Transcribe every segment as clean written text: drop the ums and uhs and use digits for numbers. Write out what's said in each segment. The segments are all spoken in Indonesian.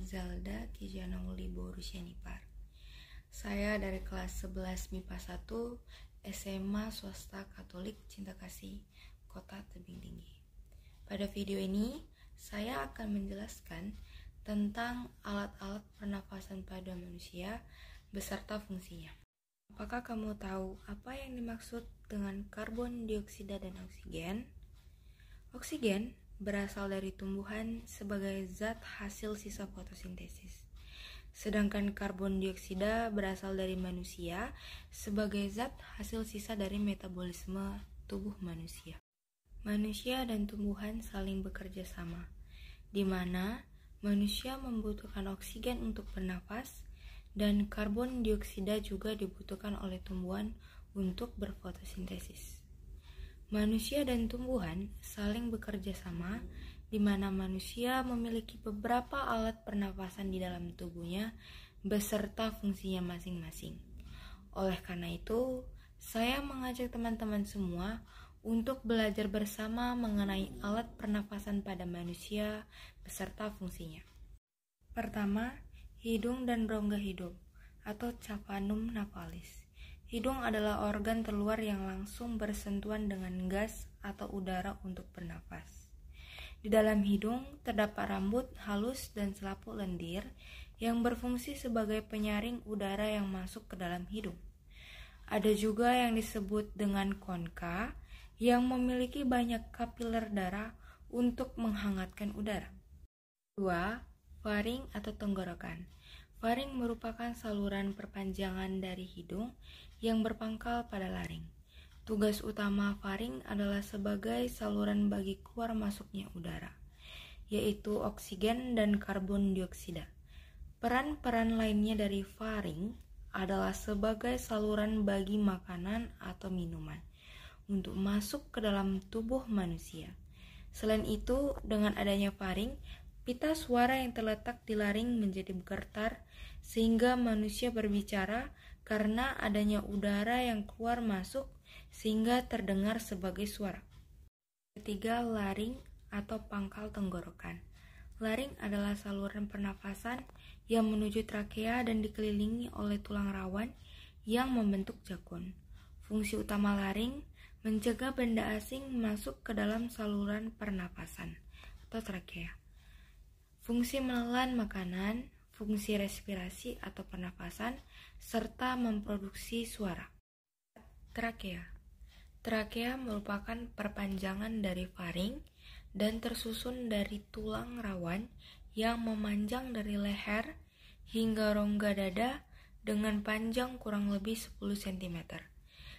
Zelda Kijana Ulibo Rusyanipar. Saya dari kelas 11 MIPA 1 SMA Swasta Katolik Cinta Kasih, Kota Tebing Tinggi. Pada video ini, saya akan menjelaskan tentang alat-alat pernafasan pada manusia beserta fungsinya. Apakah kamu tahu apa yang dimaksud dengan karbon dioksida dan oksigen? Oksigen berasal dari tumbuhan sebagai zat hasil sisa fotosintesis. Sedangkan karbon dioksida berasal dari manusia sebagai zat hasil sisa dari metabolisme tubuh manusia. Manusia dan tumbuhan saling bekerja sama, di mana manusia membutuhkan oksigen untuk bernafas dan karbon dioksida juga dibutuhkan oleh tumbuhan untuk berfotosintesis. Manusia dan tumbuhan saling bekerja sama, di mana manusia memiliki beberapa alat pernafasan di dalam tubuhnya beserta fungsinya masing-masing. Oleh karena itu, saya mengajak teman-teman semua untuk belajar bersama mengenai alat pernafasan pada manusia beserta fungsinya. Pertama, hidung dan rongga hidung atau caphanum nasalis. Hidung adalah organ terluar yang langsung bersentuhan dengan gas atau udara untuk bernafas. Di dalam hidung terdapat rambut halus dan selaput lendir yang berfungsi sebagai penyaring udara yang masuk ke dalam hidung. Ada juga yang disebut dengan konka yang memiliki banyak kapiler darah untuk menghangatkan udara. 2. Faring atau tenggorokan. Faring merupakan saluran perpanjangan dari hidung yang berpangkal pada laring. Tugas utama faring adalah sebagai saluran bagi keluar masuknya udara, yaitu oksigen dan karbon dioksida. Peran-peran lainnya dari faring adalah sebagai saluran bagi makanan atau minuman untuk masuk ke dalam tubuh manusia. Selain itu, dengan adanya faring, pita suara yang terletak di laring menjadi bergetar sehingga manusia berbicara karena adanya udara yang keluar masuk sehingga terdengar sebagai suara. Ketiga, laring atau pangkal tenggorokan. Laring adalah saluran pernafasan yang menuju trakea dan dikelilingi oleh tulang rawan yang membentuk jakun. Fungsi utama laring mencegah benda asing masuk ke dalam saluran pernafasan atau trakea. Fungsi menelan makanan, fungsi respirasi atau pernafasan, serta memproduksi suara. Trakea. Trakea merupakan perpanjangan dari faring dan tersusun dari tulang rawan yang memanjang dari leher hingga rongga dada dengan panjang kurang lebih 10 cm.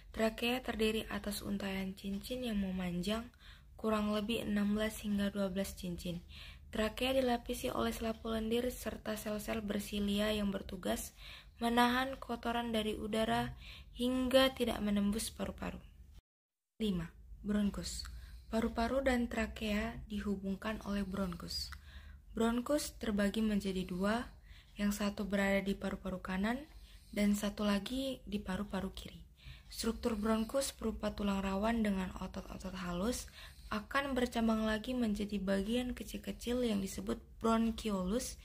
Trakea terdiri atas untayan cincin yang memanjang kurang lebih 16 hingga 12 cincin. Trakea dilapisi oleh selaput lendir serta sel-sel bersilia yang bertugas menahan kotoran dari udara hingga tidak menembus paru-paru. 5. Bronkus. Paru-paru dan trakea dihubungkan oleh bronkus. Bronkus terbagi menjadi dua, yang satu berada di paru-paru kanan dan satu lagi di paru-paru kiri. Struktur bronkus berupa tulang rawan dengan otot-otot halus akan bercambang lagi menjadi bagian kecil-kecil yang disebut bronchiolus,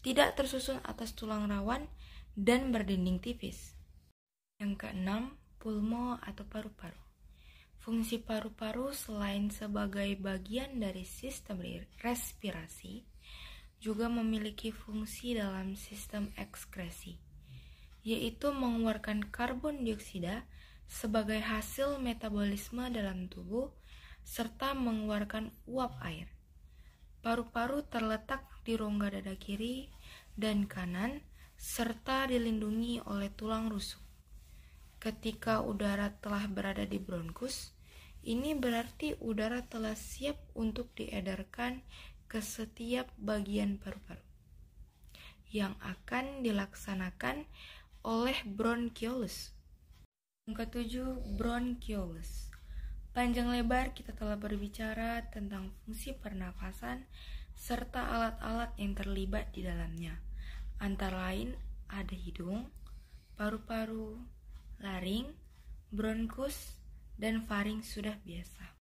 tidak tersusun atas tulang rawan dan berdinding tipis. Yang keenam, pulmo atau paru-paru. Fungsi paru-paru selain sebagai bagian dari sistem respirasi, juga memiliki fungsi dalam sistem ekskresi, yaitu mengeluarkan karbon dioksida sebagai hasil metabolisme dalam tubuh serta mengeluarkan uap air. Paru-paru terletak di rongga dada kiri dan kanan serta dilindungi oleh tulang rusuk. Ketika udara telah berada di bronkus, ini berarti udara telah siap untuk diedarkan ke setiap bagian paru-paru yang akan dilaksanakan oleh bronchiolus. Yang ketujuh, bronchiolus. Panjang lebar kita telah berbicara tentang fungsi pernafasan serta alat-alat yang terlibat di dalamnya. Antara lain ada hidung, paru-paru, laring, bronkus, dan faring sudah biasa.